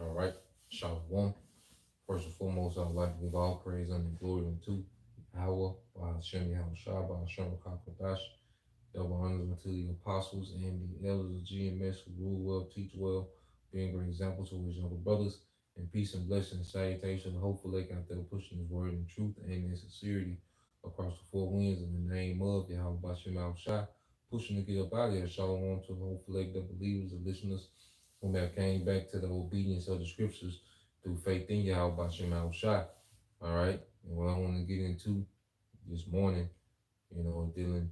All right. Shalom. First and foremost, I'd like to give all praise and glory unto Yahweh, by Hashem Yahushua, by Hashem Kakadash. Double honors unto the apostles and the elders of GMS who rule well, teach well, being great examples to his younger brothers. And peace and blessing and salutation. Hopefully, out there pushing his word in truth and in sincerity across the four winds in the name of Yahweh Bashem Al Shai. Pushing to get up out of here. Shalom to the hopefully the believers, the listeners whom have came back to the obedience of the scriptures through faith in Yahweh Bashem Al Shai. All right. And what I want to get into this morning, dealing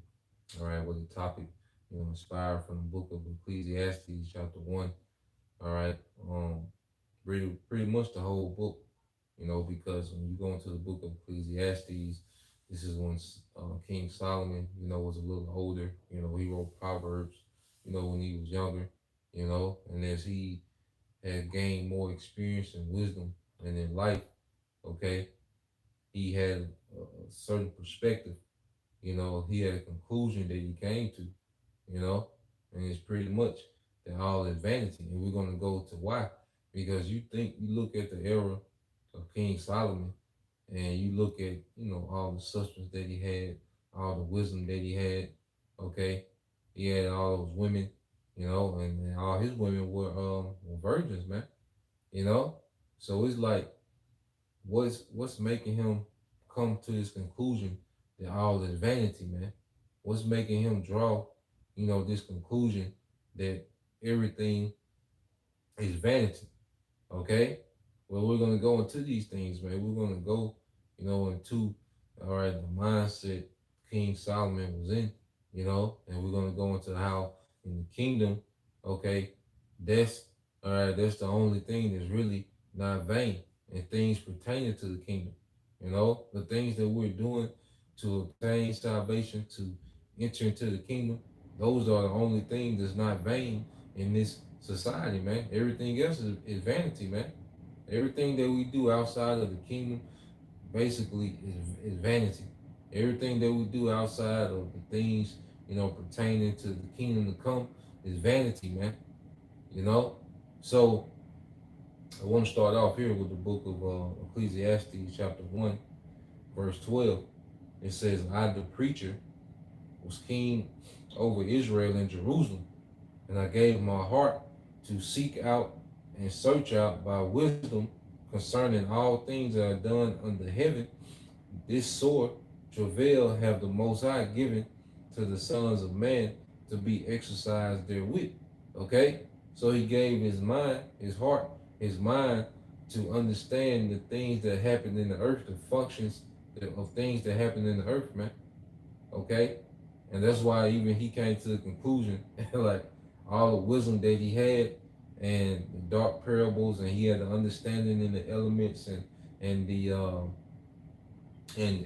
all right, with the topic, inspired from the book of Ecclesiastes, chapter 1. All right. Pretty much the whole book, because when you go into the book of Ecclesiastes, this is when King Solomon, was a little older. He wrote Proverbs, when he was younger, and as he had gained more experience and wisdom and in life, okay, he had a certain perspective. He had a conclusion that he came to, you know, and it's pretty much that all is vanity. And we're gonna go to why. Because you look at the era of King Solomon and you look at, all the substance that he had, all the wisdom that he had, okay. He had all those women, and all his women were virgins, man. You know? So it's like what's making him come to this conclusion that all is vanity, man? What's making him draw, this conclusion that everything is vanity? Okay? Well, we're gonna go into these things, man. We're gonna go, into all right, the mindset King Solomon was in, and we're gonna go into how in the kingdom, okay, that's all right, that's the only thing that's really not vain and things pertaining to the kingdom. The things that we're doing to obtain salvation, to enter into the kingdom, those are the only things that's not vain in this society, man. Everything else is vanity, man. Everything that we do outside of the kingdom basically is vanity. Everything that we do outside of the things, pertaining to the kingdom to come is vanity, man. You know? So I want to start off here with the book of Ecclesiastes, chapter 1, verse 12. It says, I, the preacher, was king over Israel and Jerusalem, and I gave my heart to seek out and search out by wisdom concerning all things that are done under heaven. This sore travail have the Most High given to the sons of man to be exercised therewith. Okay? So he gave his mind, his heart, his mind to understand the things that happen in the earth, the functions of things that happen in the earth, man. Okay? And that's why even he came to the conclusion, like all the wisdom that he had and the dark parables, and he had the understanding in the elements and the and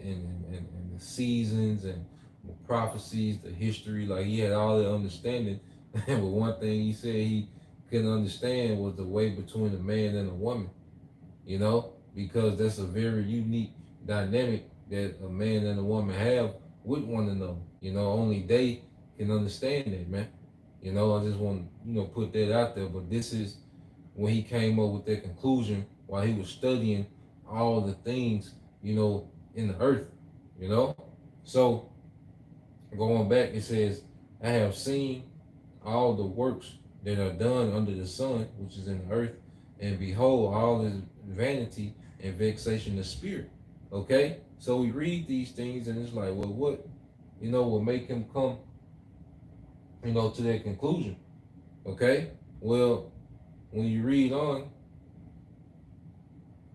the seasons and the prophecies, the history, like he had all the understanding. But one thing he said he couldn't understand was the way between a man and a woman, because that's a very unique dynamic that a man and a woman have with one another. Only they can understand that, man. I just want to, put that out there. But this is when he came up with that conclusion while he was studying all the things, in the earth, you know. So going back, it says, I have seen all the works that are done under the sun, which is in the earth, and behold, all is vanity and vexation of spirit. Okay, so we read these things and it's like, well, what, will make him come, to that conclusion? Okay, well, when you read on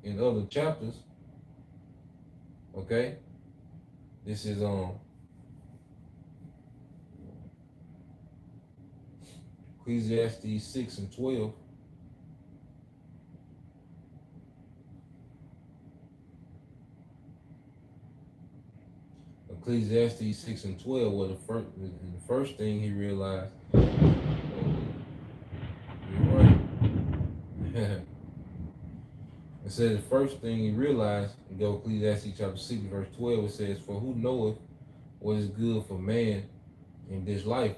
in other chapters, okay, this is Ecclesiastes 6:12. Ecclesiastes 6:12, where the first thing he realized, right? It said the first thing he realized, go Ecclesiastes chapter 6, verse 12, it says, "For who knoweth what is good for man in this life?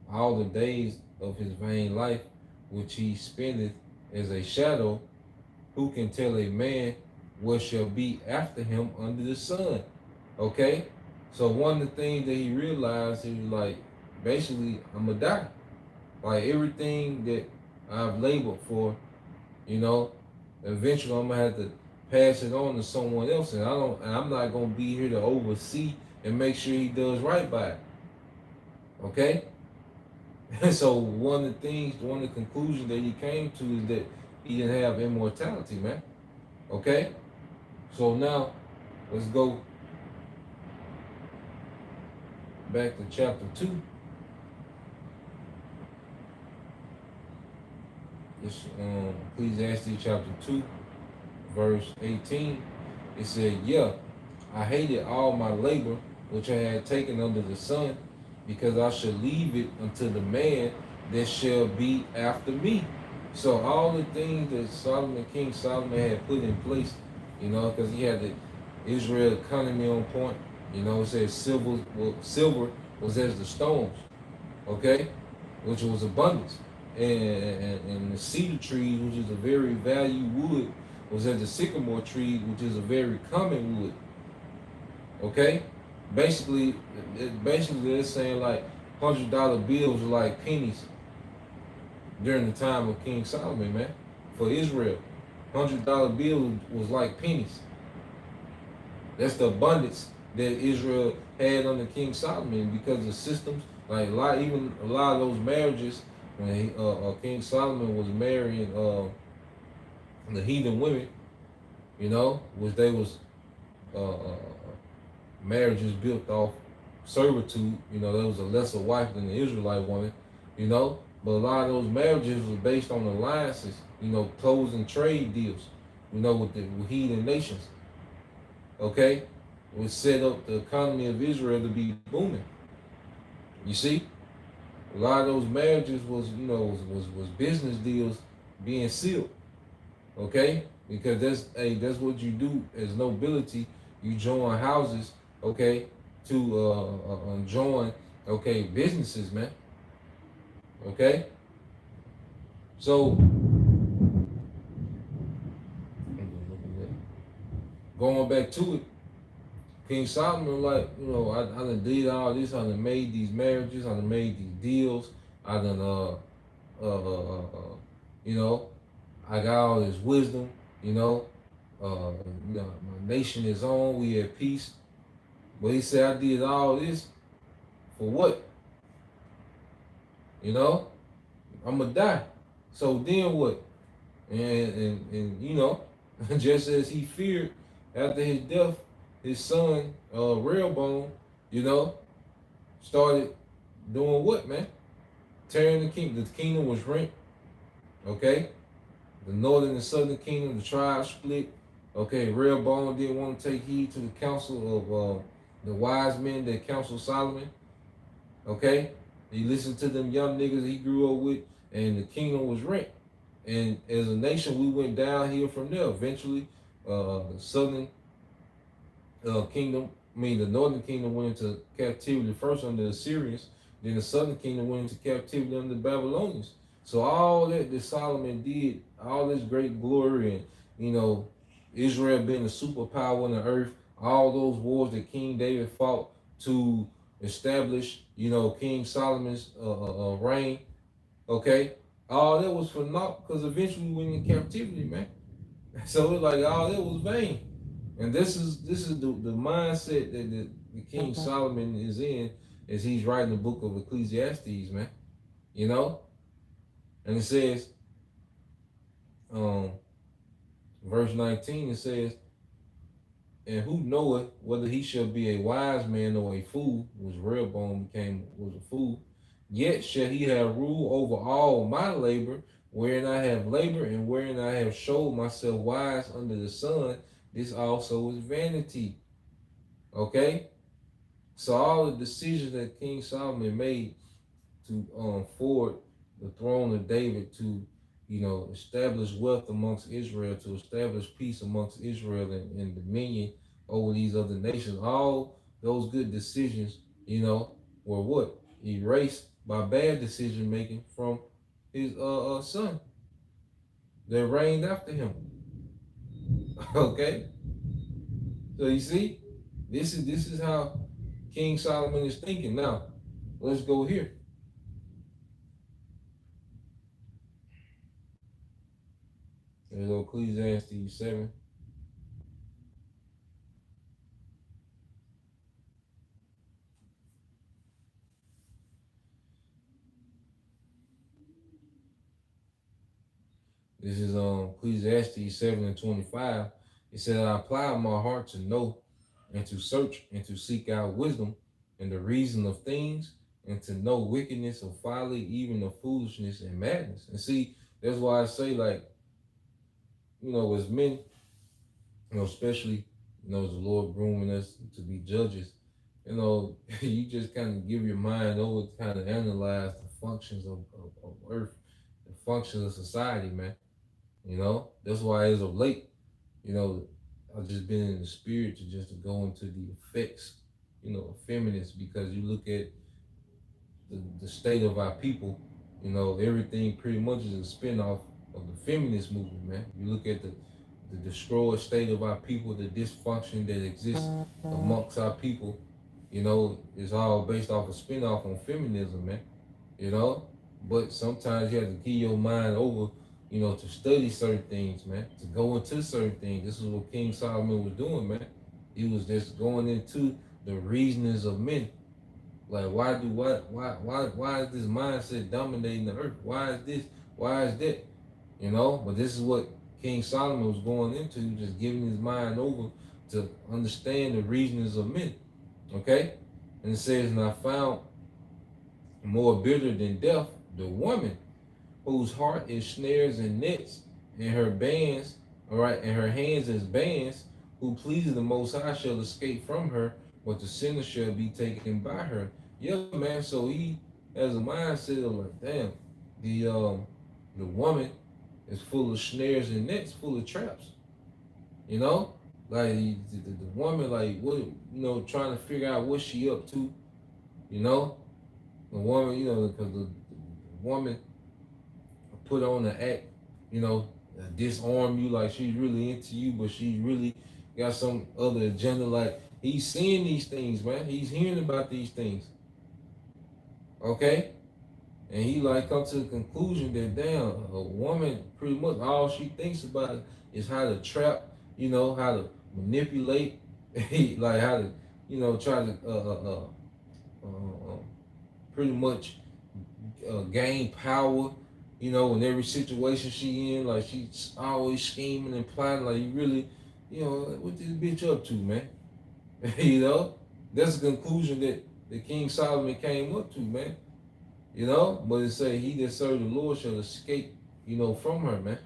All the days of his vain life, which he spendeth as a shadow, who can tell a man what shall be after him under the sun?" Okay? So one of the things that he realized, he was like, basically, I'm gonna die. Like everything that I've labored for, you know, eventually I'm gonna have to pass it on to someone else, and I'm not gonna be here to oversee and make sure he does right by it. Okay? So one of the conclusions that he came to is that he didn't have immortality, man. Okay? So now let's go back to chapter 2. It's Ecclesiastes chapter 2, verse 18. It said, "Yeah, I hated all my labor which I had taken under the sun, because I shall leave it unto the man that shall be after me." So all the things that King Solomon had put in place, because he had the Israel economy on point. It says silver was as the stones, okay, which was abundance, and the cedar trees, which is a very valued wood, was as the sycamore tree, which is a very common wood. Okay, basically they're saying like $100 bills are like pennies during the time of King Solomon, man. For Israel, $100 bill was like pennies. That's the abundance that Israel had under King Solomon, because the systems, like even a lot of those marriages, when King Solomon was marrying the heathen women, which they was marriages built off servitude. There was a lesser wife than the Israelite woman. But a lot of those marriages was based on alliances, closing trade deals, with heathen nations. Okay, it would set up the economy of Israel to be booming. You see, a lot of those marriages was, was business deals being sealed. Okay, because that's what you do as nobility. You join houses, okay, to join, okay, businesses, man. Okay, so going back to it, King Solomon, like, I done did all this, I done made these marriages, I done made these deals, I done, you know, I got all this wisdom, my nation is on, we at peace. But he said, I did all this for what? I'm gonna die. So then what? And just as he feared after his death, his son, Rehoboam, started doing what, man? Tearing the kingdom. The kingdom was rent. Okay? The northern and southern kingdom, the tribes split. Okay, Rehoboam didn't want to take heed to the counsel of the wise men that counseled Solomon. Okay? He listened to them young niggas he grew up with, and the kingdom was rent. And as a nation, we went downhill from there. Eventually, the southern the northern kingdom went into captivity first under the Assyrians. Then the southern kingdom went into captivity under the Babylonians. So all that Solomon did, all this great glory, and Israel being a superpower on the earth, all those wars that King David fought to establish, King Solomon's reign. Okay, all that was for naught, because eventually we went in captivity, man. So it's like all that was vain. And this is the mindset that the King Solomon is in as he's writing the book of Ecclesiastes, man. You know? And it says, um, verse 19, it says, and who knoweth whether he shall be a wise man or a fool, which Rehoboam was a fool, yet shall he have rule over all my labor, wherein I have labored and wherein I have showed myself wise under the sun. This also is vanity. Okay? So all the decisions that King Solomon made to forward the throne of David, to establish wealth amongst Israel, to establish peace amongst Israel and dominion over these other nations. All those good decisions, were what? Erased by bad decision making from his son that reigned after him. Okay? So you see, this is how King Solomon is thinking. Now, let's go here. There's Ecclesiastes 7. This is Ecclesiastes 7 and 25. It says, I apply my heart to know and to search and to seek out wisdom and the reason of things and to know wickedness of folly, even of foolishness and madness. And see, that's why I say, like, as men, especially, as the Lord grooming us to be judges, you just kind of give your mind over to kind of analyze the functions of earth, the functions of society, man. That's why as of late, I've just been in the spirit to just to go into the effects, of feminists, because you look at the state of our people, everything pretty much is a spinoff of the feminist movement, man. You look at the destroyed state of our people, the dysfunction that exists amongst our people, it's all based off a spinoff on feminism, man. you know. But sometimes you have to give your mind over, to study certain things, man, to go into certain things. This is what King Solomon was doing, man. He was just going into the reasonings of men. Like, why is this mindset dominating the earth? Why is this? Why is that? But this is what King Solomon was going into, just giving his mind over to understand the reasonings of men. Okay? And it says, and I found more bitter than death the woman whose heart is snares and nets, and her bands, all right, and her hands as bands, who pleases the Most High shall escape from her, but the sinner shall be taken by her. Yeah, man. So he has a mindset of like, damn, the woman is full of snares and nets, full of traps. You know, like the woman, like what, trying to figure out what she up to. You know, the woman, because the woman put on the act, disarm you, like she's really into you, but she's really got some other agenda. Like, he's seeing these things, man. He's hearing about these things. Okay? And he like come to the conclusion that damn, a woman pretty much all she thinks about is how to trap, how to manipulate, like how to, try to pretty much gain power, in every situation she in. Like, she's always scheming and plotting. Like, you really, what this bitch up to, man? That's the conclusion that the King Solomon came up to, man. But it say he that serve the Lord shall escape, from her, man.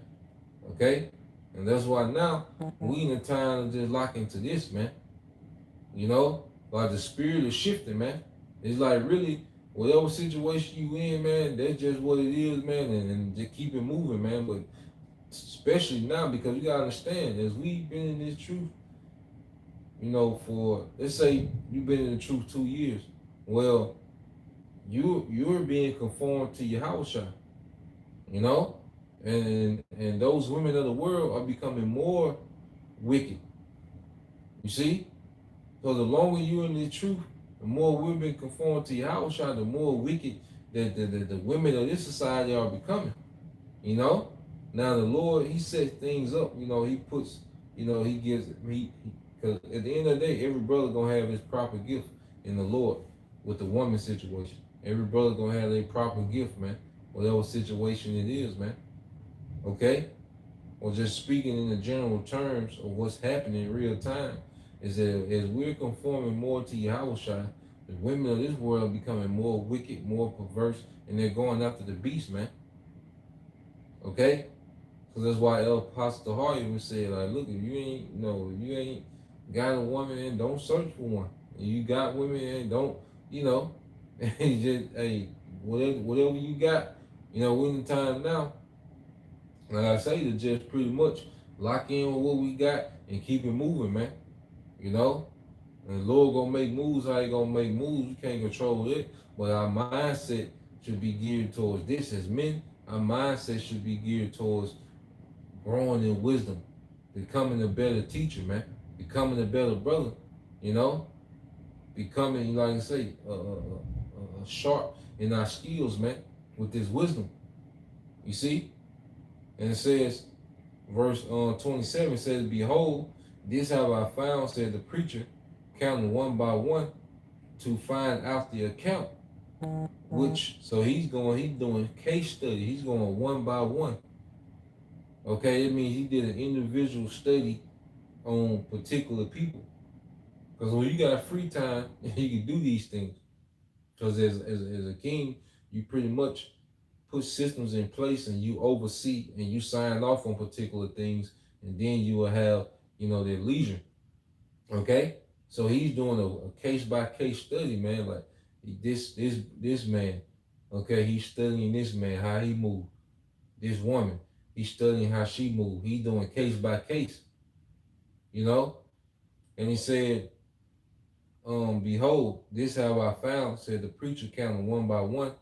Okay? And that's why now we in a time to just lock into this, man. Like the spirit is shifting, man. It's like, really, whatever situation you in, man, that's just what it is, man, and just keep it moving, man. But especially now, because you gotta understand, as we've been in this truth, for, let's say you've been in the truth 2 years. Well, you're being conformed to your house shot, and those women of the world are becoming more wicked. You see? So the longer you're in the truth, the more we've been conformed to your house shot, the more wicked the women of this society are becoming. Now the Lord, he sets things up, he puts he gives because at the end of the day, every brother gonna have his proper gift in the Lord with the woman situation. Every brother gonna have their proper gift, man. Whatever situation it is, man. Okay? Or just speaking in the general terms of what's happening in real time, is that as we're conforming more to Yahushua, the women of this world are becoming more wicked, more perverse, and they're going after the beast, man. Okay? So that's why El Pastor Hart even said, like, look, if you ain't got a woman and don't search for one. If you got women and don't, you know, and just hey, whatever you got, we're in the time now. Like I say, to just pretty much lock in with what we got and keep it moving, man. You know? And the Lord gonna make moves how he gonna make moves. We can't control it. But our mindset should be geared towards this as men. Our mindset should be geared towards growing in wisdom, becoming a better teacher, man, becoming a better brother, you know, becoming, like I say, sharp in our skills, man, with this wisdom. You see? And it says, verse 27 says, behold, this have I found, said the preacher, counting one by one to find out the account. Which, so he's doing case study. He's going one by one. Okay, it means he did an individual study on particular people. Because when you got free time, you can do these things. Because as a king, you pretty much put systems in place and you oversee and you sign off on particular things, and then you will have, their leisure. Okay? So he's doing a case by case study, man. Like this man, okay, he's studying this man, how he moved. This woman, he's studying how she moved. He's doing case by case, you know? And he said, behold, this have I found, said the preacher, counting one by one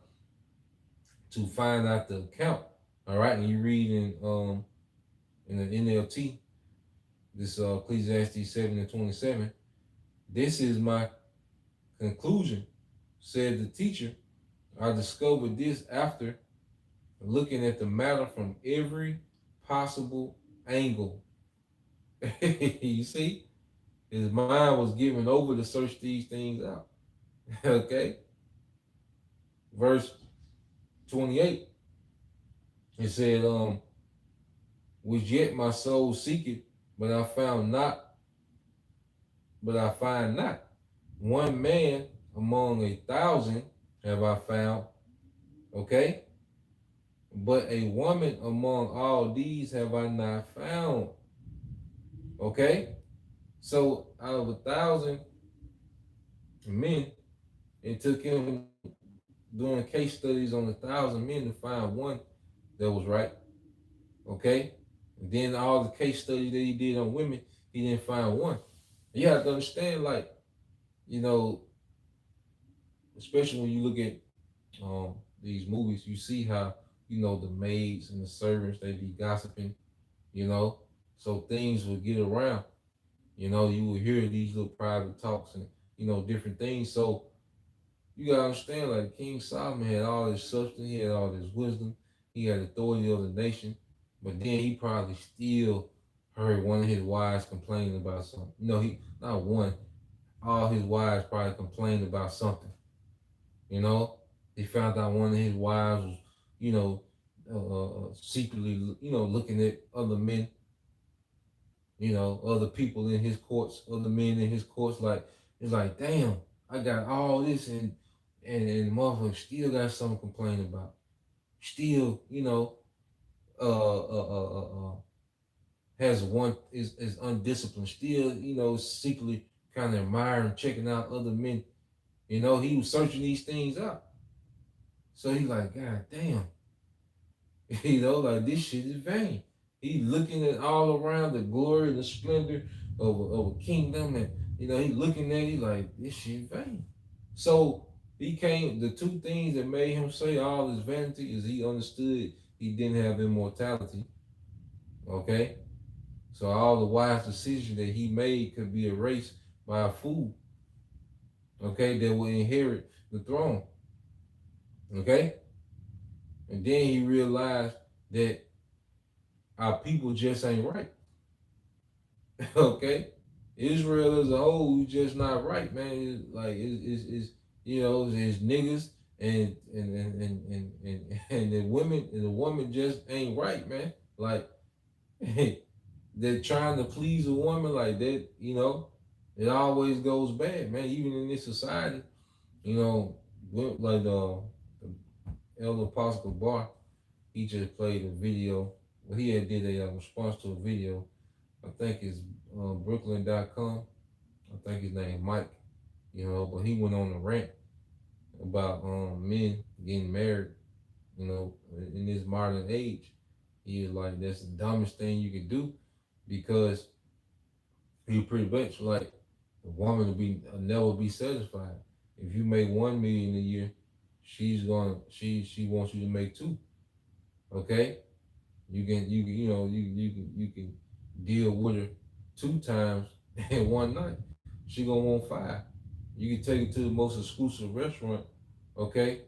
to find out the account. All right, and you read in the NLT, this Ecclesiastes 7:27. This is my conclusion, said the teacher. I discovered this after looking at the matter from every possible angle. You see, his mind was given over to search these things out. Okay, verse 28. It said, which yet my soul seeketh, but I found not, but I find not. One man among 1,000 have I found, okay? But a woman among all these have I not found, okay? So out of 1,000 men, it took him doing case studies on 1,000 men to find one that was right, okay? And then all the case studies that he did on women, he didn't find one. You have to understand, like, you know, especially when you look at these movies, you see how, the maids and the servants, they be gossiping, you know, so things will get around, you will hear these little private talks and, different things. So you gotta understand, like, King Solomon had all this substance, he had all this wisdom, he had authority of the nation, but then he probably still heard one of his wives complaining about something. He not one, all his wives probably complained about something. You know, they found out one of his wives was, you know, secretly, looking at other men, other people in his courts, other men in his courts. Like, it's like, damn, I got all this, and motherfucker still got something to complain about. Still, has one is undisciplined. Still, secretly kind of admiring, checking out other men. He was searching these things out. So he like, God damn, like, this shit is vain. He looking at all around the glory and the splendor of a kingdom, and he looking at it like, this shit vain. So the two things that made him say all his vanity is he understood he didn't have immortality. Okay? So all the wise decisions that he made could be erased by a fool. Okay, that will inherit the throne. Okay? And then he realized that our people just ain't right. Okay, Israel as a whole is just not right, man. It's it's niggas and the women and the woman just ain't right, man. Like they're trying to please a woman like that, it always goes bad, man. Even in this society, you know, like Elder Apostle Bar, he just played a video. Well, he had did a response to a video. I think it's Brooklyn.com. I think his name Mike. But he went on a rant about men getting married. In this modern age, he was like, "That's the dumbest thing you can do," because he pretty much like the woman will never be satisfied. If you make 1 million a year, she wants you to make two. Okay, you can deal with her 2 times in one night. She gonna want five. You can take her to the most exclusive restaurant. Okay,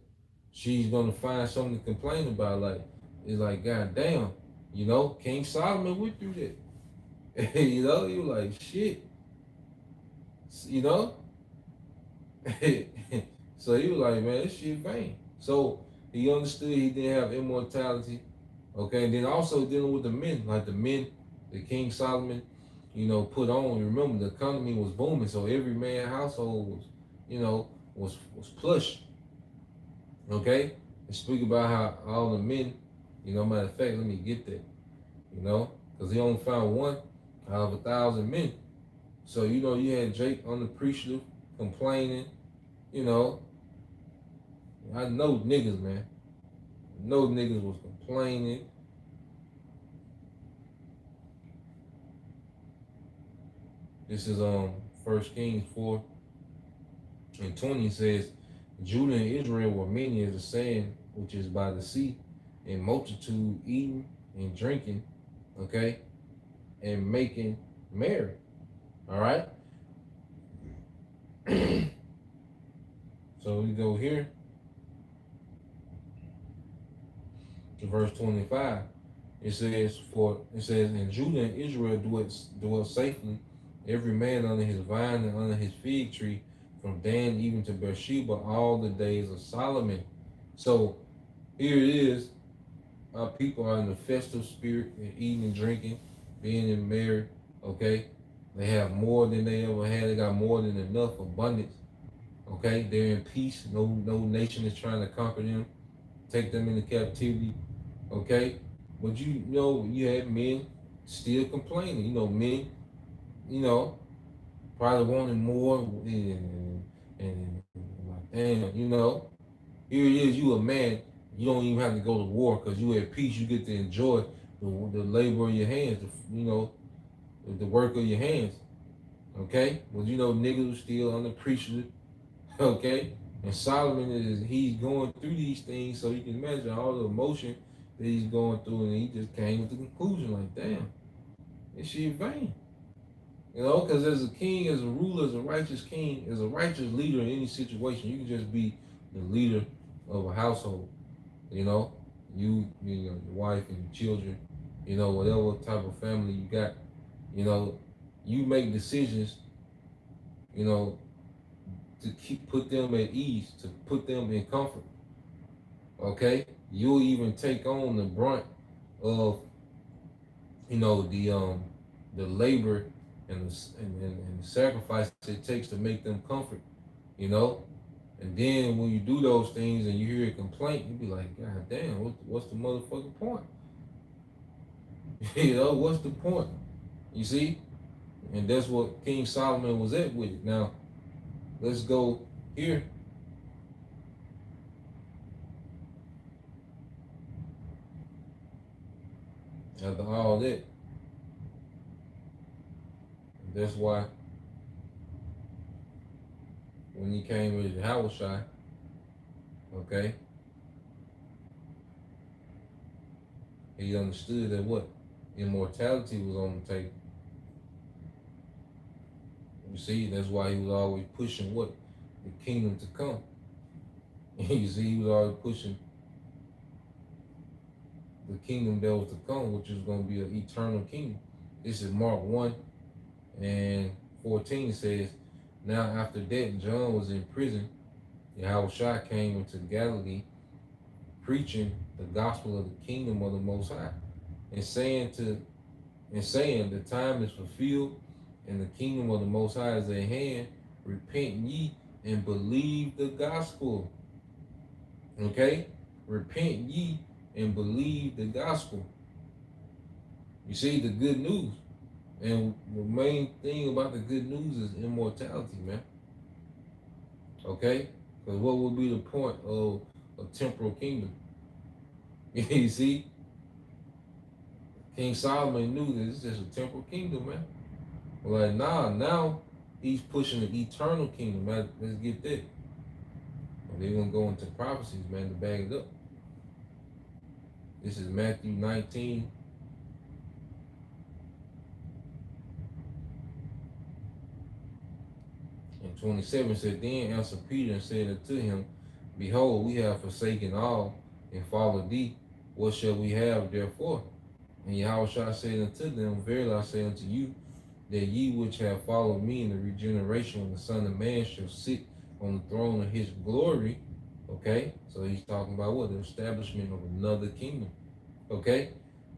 she's gonna find something to complain about. Like it's like, God damn, King Solomon went through that. You like shit. You know, so he was like, man, this shit vain. So he understood he didn't have immortality. Okay, and then also dealing with the men, like the men, the King Solomon, put on. Remember, the economy was booming, so every man household was, was plush. Okay, and speak about how all the men, matter of fact, let me get that, because he only found one out of 1,000 men. So you had Jake unappreciative, complaining. You know, I know niggas, man. I know niggas was complaining. This is First Kings 4:20 says, Judah and Israel were many as the sand which is by the sea, in multitude eating and drinking, okay, and making merry. All right. So we go here to verse 25. It says, and Judah and Israel dwelt safely, every man under his vine and under his fig tree, from Dan even to Beersheba, all the days of Solomon. So here it is. Our people are in the festive spirit and eating and drinking, being in marriage. Okay, they have more than they ever had. They got more than enough abundance. Okay, they're in peace. No nation is trying to conquer them, take them into captivity. Okay, but you had men still complaining. Men, you know, probably wanting more, and like, damn, here it is. You a man. You don't even have to go to war because you at peace. You get to enjoy the labor of your hands. The work of your hands. Okay, but niggas are still unappreciative. Okay, and Solomon he's going through these things, so you can imagine all the emotion that he's going through, and he just came to the conclusion like, damn, this shit vain. Because as a king, as a ruler, as a righteous king, as a righteous leader in any situation, you can just be the leader of a household. You know, your wife and your children, whatever type of family you got, you know, you make decisions, you know, to put them at ease, to put them in comfort. Okay, you'll even take on the brunt of the labor and the sacrifice it takes to make them comfort. You know, and then when you do those things and you hear a complaint, you be like, God damn, what's the motherfucking point? What's the point? You see, and that's what King Solomon was at with it. Now, let's go here. After all that, that's why when he came with the Hawashai, okay, he understood that what immortality was on the table. You see, that's why he was always pushing what the kingdom to come. You see, he was always pushing the kingdom that was to come, which is going to be an eternal kingdom. This is Mark 1, And 14 says, now after that, John was in prison. Yahushua came into Galilee, preaching the gospel of the kingdom of the Most High, and saying the time is fulfilled, and the kingdom of the Most High is at hand. Repent ye and believe the gospel. Okay, repent ye and believe the gospel. You see the good news, and the main thing about the good news is immortality, man. Okay, because what would be the point of a temporal kingdom? You see, King Solomon knew that it's just a temporal kingdom, man. Like, now he's pushing the eternal kingdom, man. Let's get that. And they're gonna go into prophecies, man, to back it up. This is Matthew 19. And 27 said, then answered Peter and said unto him, behold, we have forsaken all and followed thee. What shall we have therefore? And Yahushua said unto them, verily I say unto you, that ye which have followed me in the regeneration when the Son of Man shall sit on the throne of his glory. Okay, so he's talking about what? The establishment of another kingdom. Okay,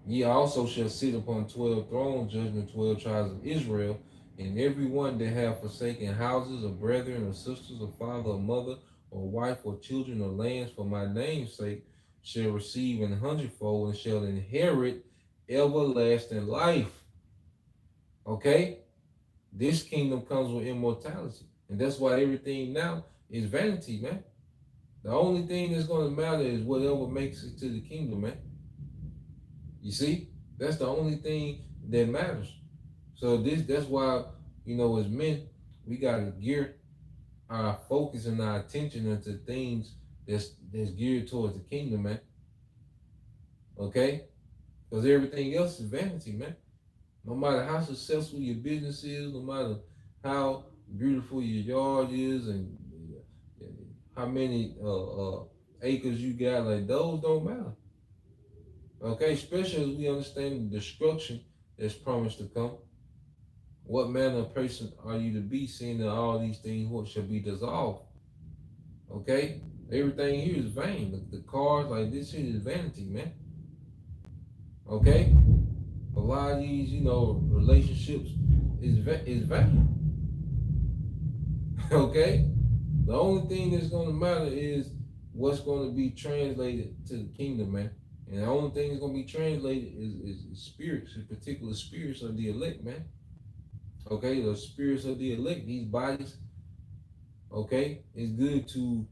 ye also shall sit upon 12 thrones, judging the 12 tribes of Israel, and every one that have forsaken houses, or brethren, or sisters, or father, or mother, or wife, or children, or lands for my name's sake, shall receive an hundredfold and shall inherit everlasting life. Okay, this kingdom comes with immortality, and that's why everything now is vanity, man. The only thing that's going to matter is whatever makes it to the kingdom, man. You see, that's the only thing that matters. So that's why, as men, we gotta gear our focus and our attention into things that's geared towards the kingdom, man. Okay? Because everything else is vanity, man. No matter how successful your business is, no matter how beautiful your yard is, and how many acres you got, like those don't matter. Okay, especially as we understand the destruction that's promised to come. What manner of person are you to be, seeing that all these things what shall be dissolved? Okay, everything here is vain. The cars, like this here, is vanity, man. Okay, a lot of these, relationships is vain. Okay, the only thing that's going to matter is what's going to be translated to the kingdom, man. And the only thing that's going to be translated is spirits, in particular spirits of the elect, man. Okay, the spirits of the elect, these bodies. Okay, it's good to,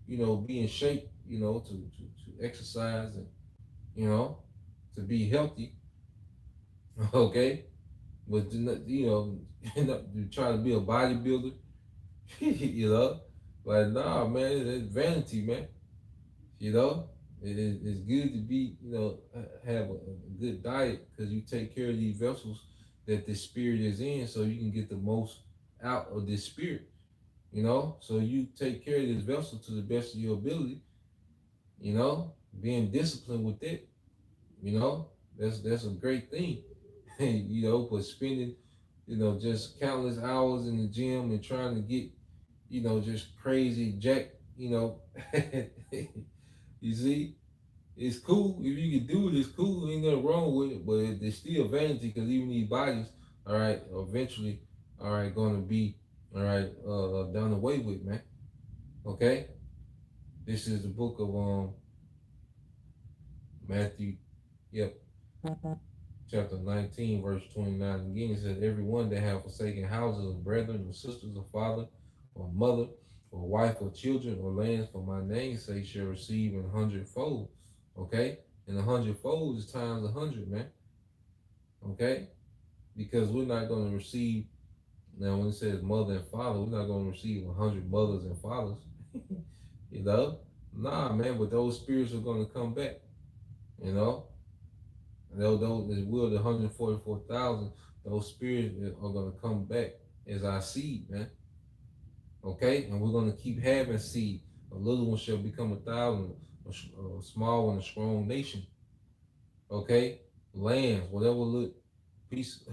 be in shape, to exercise and, to be healthy. Okay, but to try to be a bodybuilder, you know, like nah, man, it's vanity, man. You know, it's good to be, have a good diet because you take care of these vessels that the spirit is in, so you can get the most out of this spirit. So you take care of this vessel to the best of your ability, being disciplined with it, that's a great thing. But spending, just countless hours in the gym and trying to get, just crazy jack, you see, it's cool. If you can do it, it's cool. Ain't nothing wrong with it, but it's still vanity because even these bodies, all right, eventually, all right, gonna be, all right, done away with, man. Okay, this is the book of Matthew, yep, chapter 19, verse 29. Again, it says, everyone that have forsaken houses, or brethren, or sisters, or father, or mother, or wife, or children, or lands for my name's sake shall receive an hundredfold. Okay, and 100-fold is times 100, man. Okay, because we're not going to receive. Now, when it says mother and father, we're not going to receive 100 mothers and fathers. you know, nah, man. But those spirits are going to come back. You know, those will the 144,000. Those spirits are going to come back as our seed, man. Okay, and we're going to keep having seed. A little one shall become 1,000. A small one, a strong nation. Okay, lands, whatever piece,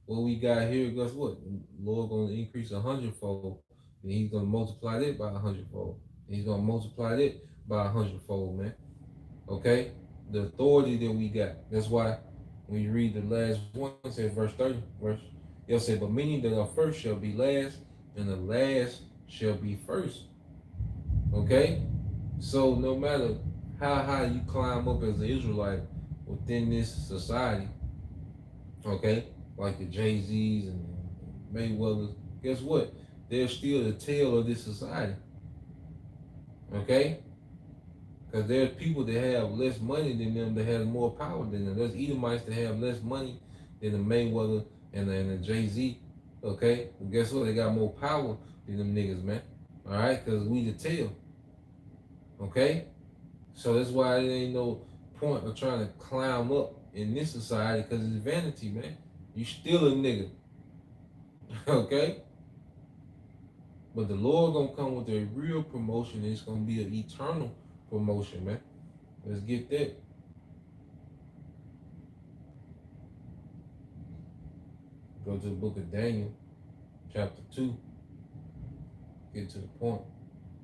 what we got here, guess what? The Lord gonna increase 100-fold, and He's gonna multiply that by 100-fold. And He's gonna multiply that by 100-fold, man. Okay? The authority that we got. That's why when you read the last one, it says verse 30, it'll say, but many that are first shall be last, and the last shall be first. Okay? So no matter how high you climb up as an Israelite within this society, okay, like the Jay-Z's and Mayweathers, guess what? They're still the tail of this society. Okay? Because there's people that have less money than them that have more power than them. There's Edomites that have less money than the Mayweather and the Jay-Z. Okay? Well, guess what? They got more power than them niggas, man. Alright? Because we the tail. Okay? So that's why there ain't no point of trying to climb up in this society because it's vanity, man. You still a nigga. Okay? But the Lord gonna come with a real promotion. And it's gonna be an eternal promotion, man. Let's get that. Go to the book of Daniel, chapter 2. Get to the point.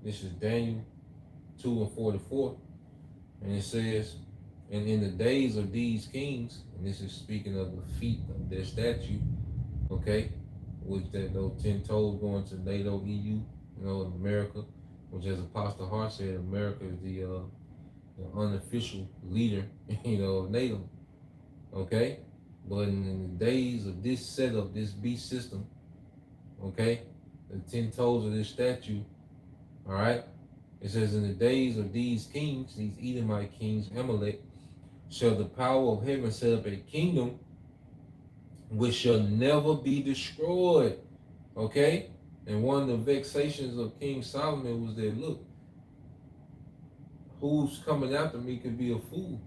This is Daniel 2:44. And it says, and in the days of these kings, and this is speaking of the feet of their statue, okay, which that those 10 toes going to NATO, EU, in America, which as Apostle Hart said, America is the unofficial leader, of NATO, okay? But in the days of this setup, this beast system, okay, the 10 toes of this statue, all right, it says, in the days of these kings, these Edomite kings, Amalek, shall the power of heaven set up a kingdom which shall never be destroyed. Okay? And one of the vexations of King Solomon was that, look, who's coming after me could be a fool.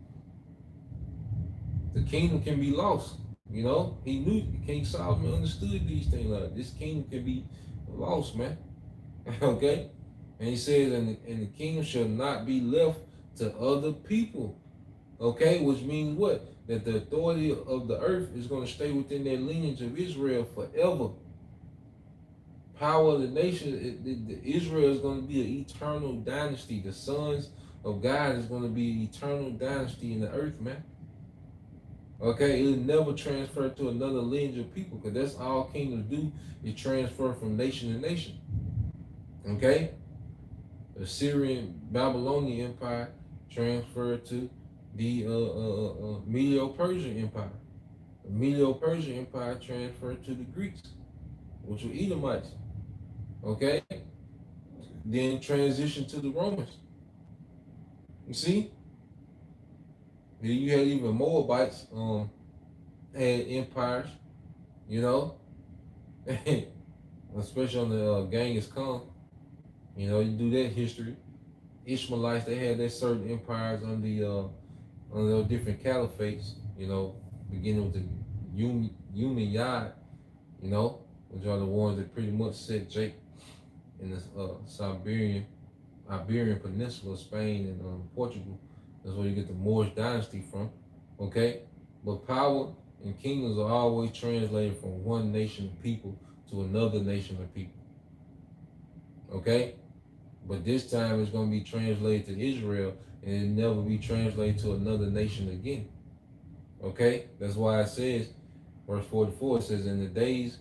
The kingdom can be lost. He knew, King Solomon understood these things. Like, this kingdom can be lost, man. Okay? And he says, and the kingdom shall not be left to other people. Okay? Which means what? That the authority of the earth is going to stay within their lineage of Israel forever. Power of the nation, Israel is going to be an eternal dynasty. The sons of God is going to be an eternal dynasty in the earth, man. Okay, it'll never transfer to another lineage of people, because that's all kingdoms do, is transfer from nation to nation. Okay? The Syrian Babylonian Empire transferred to the Medo-Persian Empire. The Medo-Persian Empire transferred to the Greeks, which were Edomites. Okay? Then transition to the Romans. You see? Then you had even Moabites had empires, especially on the Genghis Khan. You do that history. Ishmaelites, they had their certain empires under those different caliphates, beginning with the Umayyad, which are the ones that pretty much set Jake in the Iberian Peninsula, Spain and Portugal. That's where you get the Moorish dynasty from, okay? But power and kingdoms are always translated from one nation of people to another nation of people, okay? But this time it's going to be translated to Israel, and it'll never be translated to another nation again, okay? That's why it says, verse 44, it says, in the days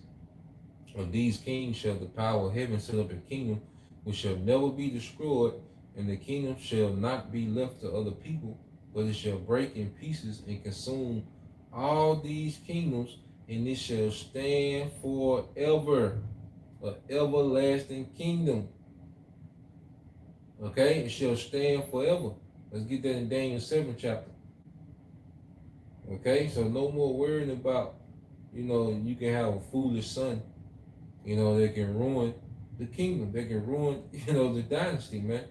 of these kings shall the power of heaven set up a kingdom which shall never be destroyed, and the kingdom shall not be left to other people, but it shall break in pieces and consume all these kingdoms, and it shall stand forever, an everlasting kingdom. Okay, it shall stand forever. Let's get that in Daniel 7 chapter. Okay, so no more worrying about, you can have a foolish son, they can ruin the kingdom. They can ruin, the dynasty, man.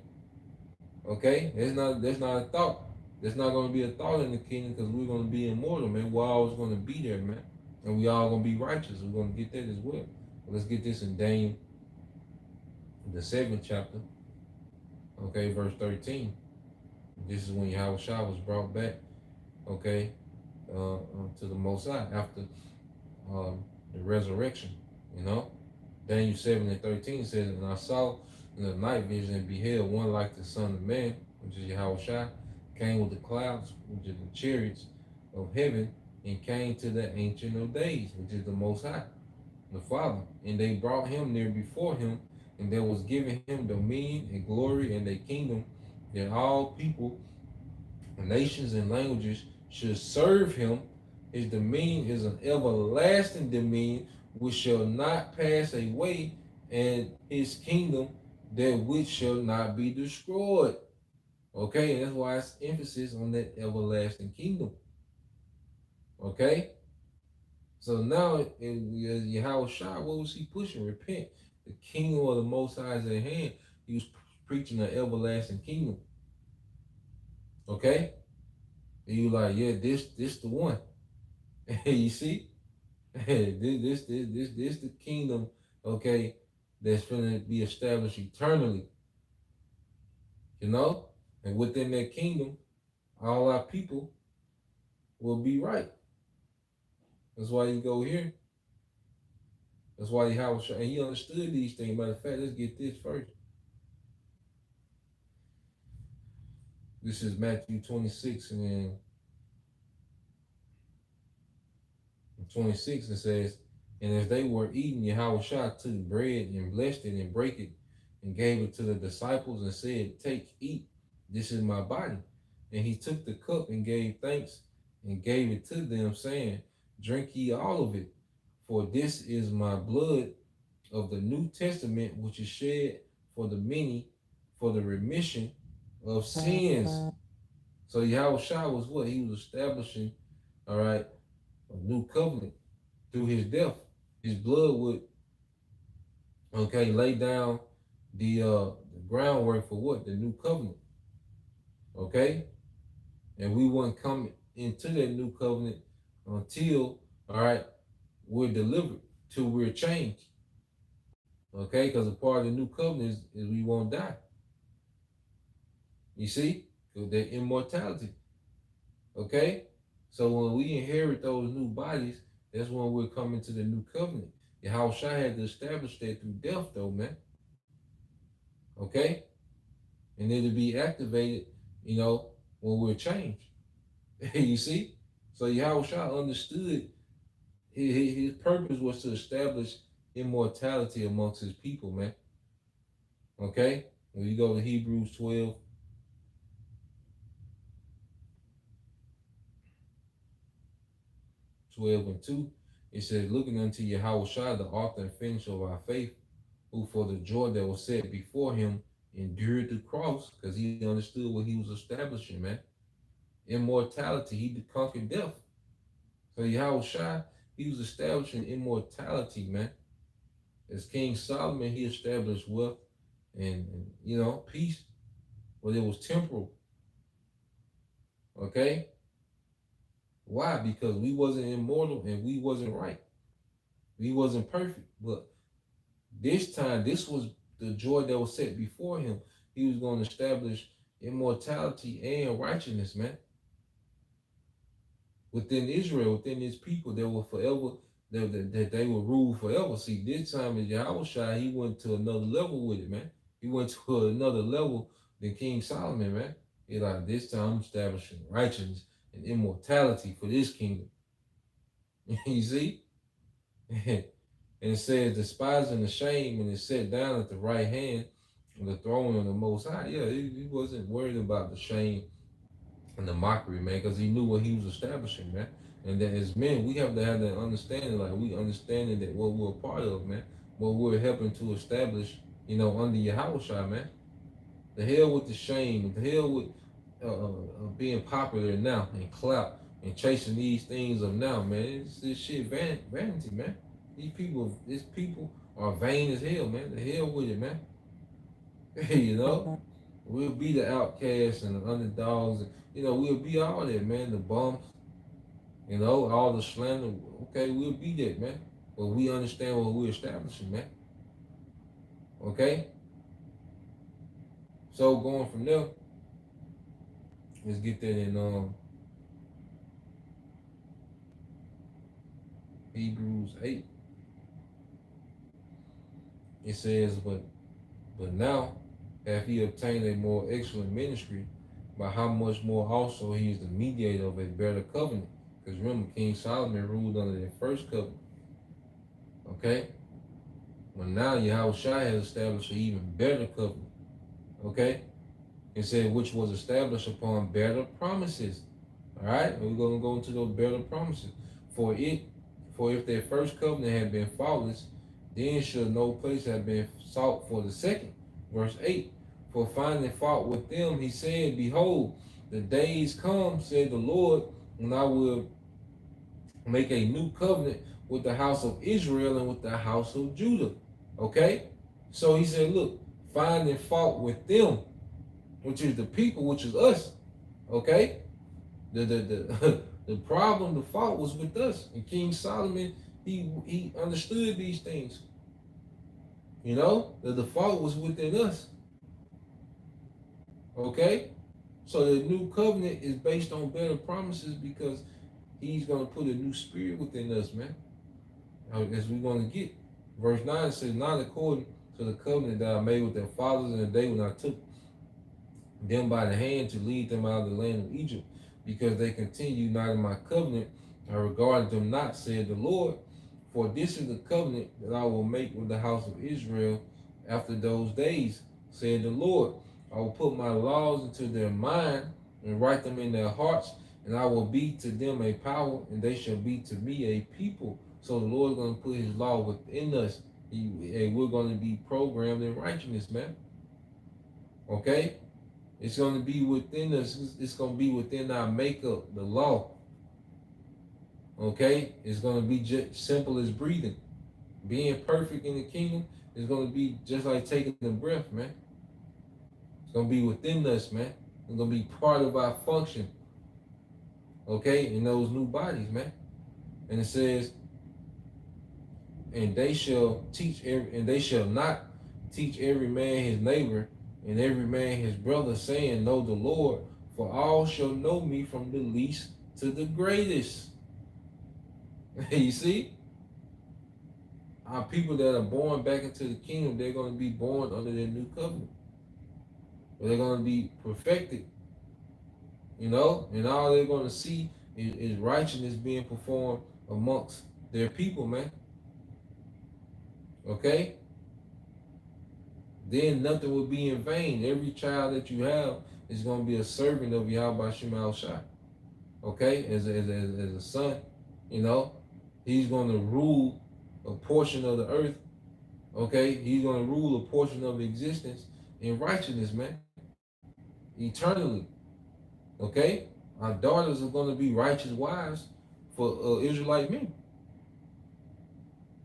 Okay, that's not a thought. There's not going to be a thought in the kingdom, because we're going to be immortal, man. We're always going to be there, man. And we all going to be righteous. We're going to get that as well. But let's get this in Daniel, the 7th chapter. Okay, verse 13. This is when Yahweh Shah was brought back, okay, to the Most High after the resurrection. You know, Daniel 7:13 says, and I saw in the night vision and beheld one like the Son of Man, which is Yahushua, came with the clouds, which is the chariots of heaven, and came to the Ancient of Days, which is the Most High, the Father. And they brought him near before him, and there was given him dominion and glory and a kingdom that all people, nations, and languages should serve him. His dominion is an everlasting dominion which shall not pass away, and his kingdom that which shall not be destroyed. Okay, and that's why it's emphasis on that everlasting kingdom. Okay, so now Yahweh Shah, what was he pushing? Repent. The kingdom of the Most High is at hand. He was preaching an everlasting kingdom. Okay, and you like, yeah, this the one. You see, this the kingdom. Okay, that's going to be established eternally. You know, and within that kingdom, all our people will be right. That's why you go here. That's why and he understood these things. Matter of fact, let's get this first. This is Matthew 26 and 26. It says, and as they were eating, Yahweh took bread and blessed it and brake it and gave it to the disciples and said, take, eat, this is my body. And he took the cup and gave thanks and gave it to them, saying, drink ye all of it, for this is my blood of the New Testament, which is shed for the many for the remission of sins. So Yahweh was what? He was establishing, all right, a new covenant through his death. His blood would, okay, lay down the groundwork for what? The new covenant. Okay? And we wouldn't come into that new covenant until, all right, we're delivered, till we're changed. Okay? Because a part of the new covenant is we won't die. You see? Because that immortality. Okay? So when we inherit those new bodies, that's when we're coming to the new covenant. Yahweh had to establish that through death, though, man. Okay? And it'll be activated, you know, when we're changed. You see? So Yahweh understood his purpose was to establish immortality amongst his people, man. Okay? When you go to Hebrews 12, 12 and 2, it says, looking unto Yahweh the author and finisher of our faith, who for the joy that was set before him endured the cross, because he understood what he was establishing, man. Immortality, he conquered death. So Yahweh he was establishing immortality, man. As King Solomon, he established wealth and you know, peace, but it was temporal. Okay? Why? Because we wasn't immortal and we wasn't right. We wasn't perfect. But this time, this was the joy that was set before him. He was going to establish immortality and righteousness, man. Within Israel, within his people, that will forever, that they will rule forever. See, this time as Yahweh he went to another level with it, man. He went to another level than King Solomon, man. He like, this time I'm establishing righteousness and immortality for this kingdom. You see? And it says, despising the shame, and it sat down at the right hand of the throne of the Most High. Yeah, he wasn't worried about the shame and the mockery, man, because he knew what he was establishing, man. And that as men, we have to have that understanding, like we understanding that what we're a part of, man, what we're helping to establish, you know, under Yahweh, man. The hell with the shame, the hell with being popular now and clout and chasing these things of now, man. It's this shit vanity, man. These people are vain as hell, man. The hell with it, man. You know, we'll be the outcasts and the underdogs, and you know, we'll be all that, man. The bumps, you know, all the slander. Okay, we'll be that, man. But we understand what we're establishing, man. Okay. So going from there, let's get that in Hebrews 8. It says, but now hath he obtained a more excellent ministry, by how much more also he is the mediator of a better covenant. Because remember, King Solomon ruled under the first covenant. Okay? But now Yahweh Shai has established an even better covenant. Okay? It said, which was established upon better promises. All right? We're going to go into those better promises. For it, for if their first covenant had been faultless, then should no place have been sought for the second. Verse 8. For finding fault with them, he said, behold, the days come, said the Lord, when I will make a new covenant with the house of Israel and with the house of Judah. Okay? So he said, look, finding fault with them, which is the people, which is us. Okay? The the problem, the fault was with us. And King Solomon, he understood these things. You know, that the fault was within us. Okay? So the new covenant is based on better promises because he's going to put a new spirit within us, man. As we're going to get. Verse 9 says, not according to the covenant that I made with their fathers in the day when I took them by the hand to lead them out of the land of Egypt, because they continued not in my covenant. I regarded them not, said the Lord. For this is the covenant that I will make with the house of Israel after those days, said the Lord. I will put my laws into their mind and write them in their hearts, and I will be to them a power, and they shall be to me a people. So the Lord is going to put his law within us, and we're going to be programmed in righteousness, man. Okay? It's going to be within us. It's going to be within our makeup, the law. Okay? It's going to be just simple as breathing. Being perfect in the kingdom is going to be just like taking a breath, man. It's going to be within us, man. It's going to be part of our function. Okay? In those new bodies, man. And it says, and they shall not teach every man his neighbor and every man his brother, saying, know the Lord, for all shall know me from the least to the greatest. You see? Our people that are born back into the kingdom, they're going to be born under their new covenant. They're going to be perfected. You know? And all they're going to see is righteousness being performed amongst their people, man. Okay? Then nothing will be in vain. Every child that you have is going to be a servant of Yahweh Shema Shai. Okay? As a son, you know, he's going to rule a portion of the earth. Okay? He's going to rule a portion of existence in righteousness, man. Eternally. Okay? Our daughters are going to be righteous wives for Israelite men.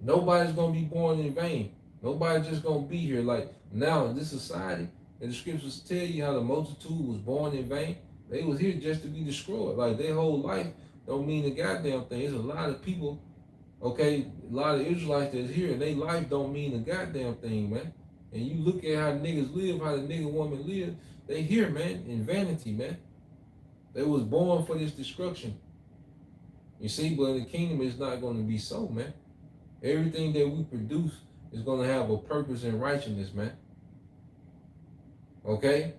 Nobody's going to be born in vain. Nobody's just going to be here. Like now in this society, and the scriptures tell you how the multitude was born in vain. They was here just to be destroyed. Like their whole life don't mean a goddamn thing. There's a lot of people, okay, a lot of Israelites that's here, and their life don't mean a goddamn thing, man. And you look at how niggas live, how the nigga woman live, they here, man, in vanity, man. They was born for this destruction. You see, but in the kingdom, it's not going to be so, man. Everything that we produce is going to have a purpose in righteousness, man. Okay?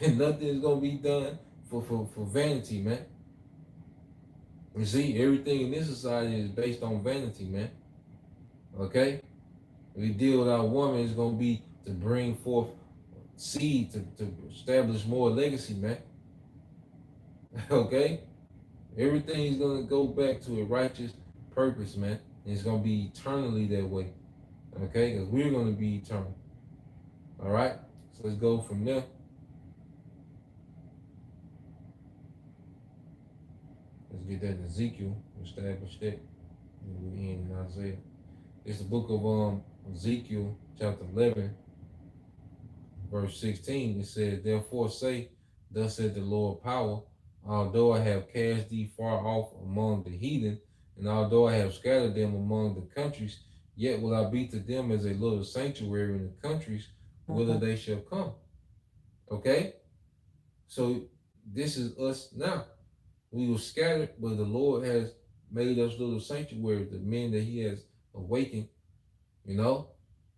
And nothing is going to be done for vanity, man. You see, everything in this society is based on vanity, man. Okay? We deal with our woman, it's going to be to bring forth seed, to establish more legacy, man. Okay? Everything is going to go back to a righteous purpose, man. And it's going to be eternally that way. Okay? Because we're going to be eternal. All right? So let's go from there. Let's get that in Ezekiel, establish that. And we end in Isaiah. It's the book of Ezekiel, chapter 11, verse 16. It says, therefore say, thus said the Lord power, although I have cast thee far off among the heathen, and although I have scattered them among the countries, yet will I be to them as a little sanctuary in the countries, whither they shall come. Okay? So this is us now. We were scattered, but the Lord has made us little sanctuaries, the men that he has awakened, you know?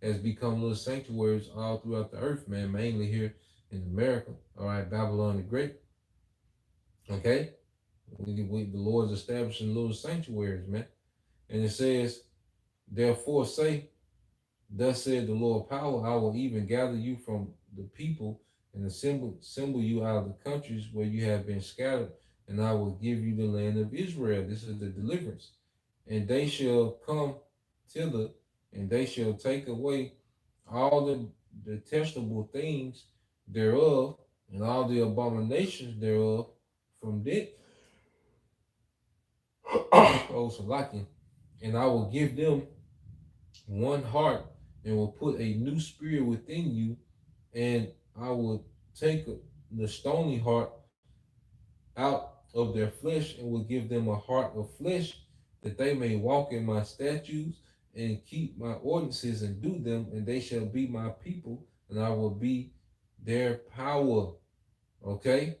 has become little sanctuaries all throughout the earth, man, mainly here in America. All right, Babylon the Great. Okay, the Lord's establishing little sanctuaries, man. And it says, therefore say, thus said the Lord power, I will even gather you from the people and assemble you out of the countries where you have been scattered, and I will give you the land of Israel. This is the deliverance. And they shall come thither, and they shall take away all the detestable things thereof, and all the abominations thereof from it. Oh, Salakia. And I will give them one heart, and will put a new spirit within you, and I will take the stony heart out of their flesh, and will give them a heart of flesh, that they may walk in my statutes and keep my ordinances and do them, and they shall be my people, and I will be their power. Okay?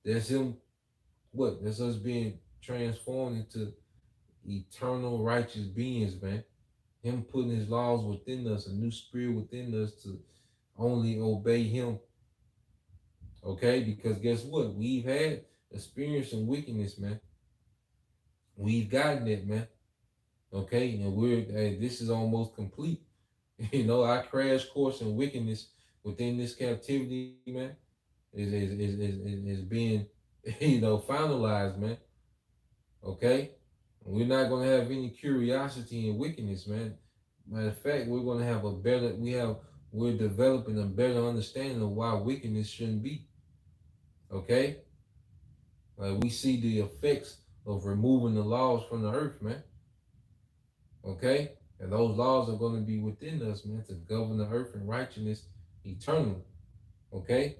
That's him. What? That's us being transformed into eternal righteous beings, man. Him putting his laws within us, a new spirit within us to only obey him. Okay? Because guess what? We've had experience in wickedness, man. We've gotten it, man. Okay? And hey, this is almost complete. Our crash course in wickedness within this captivity, man, is being, finalized, man. Okay? We're not gonna have any curiosity in wickedness, man. Matter of fact, we're gonna have we're developing a better understanding of why wickedness shouldn't be. Okay? Like we see the effects of removing the laws from the earth, man. Okay? And those laws are gonna be within us, man, to govern the earth in righteousness eternally. Okay?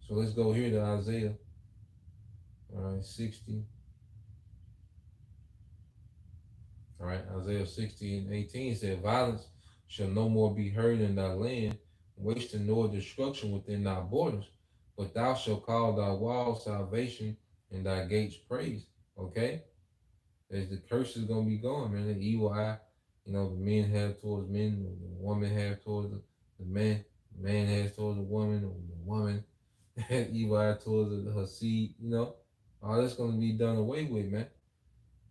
So let's go here to Isaiah. All right, 60. All right, Isaiah 60 and 18 said, violence shall no more be heard in thy land, wasting nor destruction within thy borders, but thou shalt call thy walls salvation and thy gates praise. Okay? As the curse is gonna be gone, man. The evil eye, the men have towards men, the woman have towards the man, the man has towards the woman, or the woman has evil eye towards her seed, all that's gonna be done away with, man.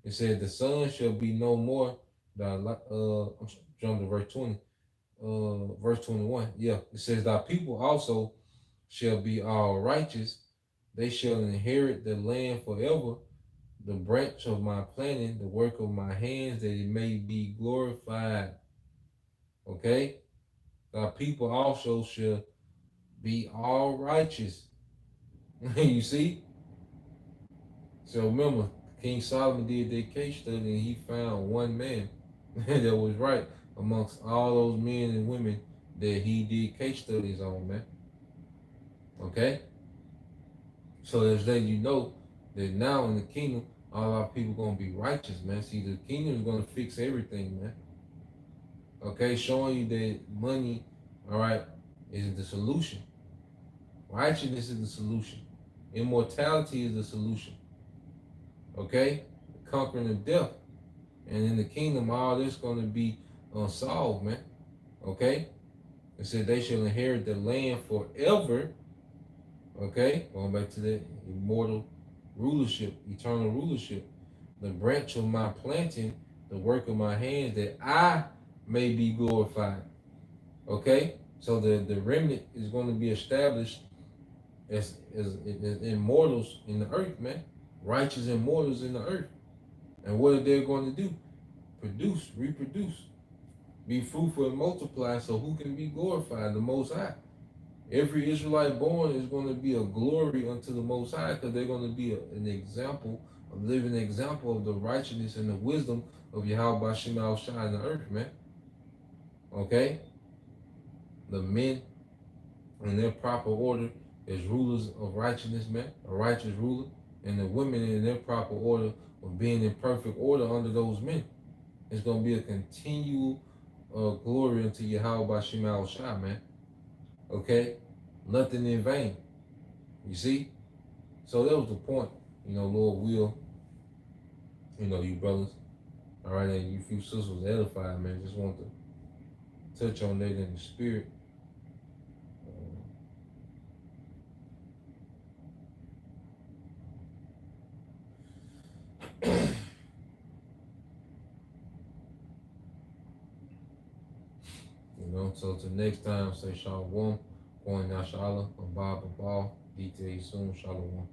It says the sun shall be no more. I'm jumping to verse 20. Verse 21. Yeah, it says thy people also shall be all righteous. They shall inherit the land forever. The branch of my planting, the work of my hands, that it may be glorified. Okay? Thy people also shall be all righteous. You see? So remember, King Solomon did that case study and he found one man that was right amongst all those men and women that he did case studies on, man. Okay? So it's letting you know that now in the kingdom, all our people gonna be righteous, man. See, the kingdom is gonna fix everything, man. Okay, showing you that money, all right, is the solution. Righteousness is the solution. Immortality is the solution. Okay? The conquering of death. And in the kingdom, all this going to be solved, man. Okay? It said they shall inherit the land forever. Okay? Going back to the immortal rulership, eternal rulership. The branch of my planting, the work of my hands, that I may be glorified. Okay? So the remnant is going to be established as immortals in the earth, man. Righteous immortals in the earth. And what are they going to do? Produce, reproduce, be fruitful and multiply, so who can be glorified? The Most High. Every Israelite born is going to be a glory unto the Most High, because they're going to be an example, a living example of the righteousness and the wisdom of Yahweh Shema Shai in the earth, man. Okay? The men in their proper order as rulers of righteousness, man, a righteous ruler, and the women in their proper order of being in perfect order under those men. It's going to be a continual glory unto Yahweh by Shema Shai, man. Okay? Nothing in vain. You see? So that was the point. Lord will, you brothers, all right, and you few sisters edified, man. Just want to touch on that in the spirit. You know, so till next time, say Shalom, Going Yashala, Abba Babal, detail you soon, Shalom.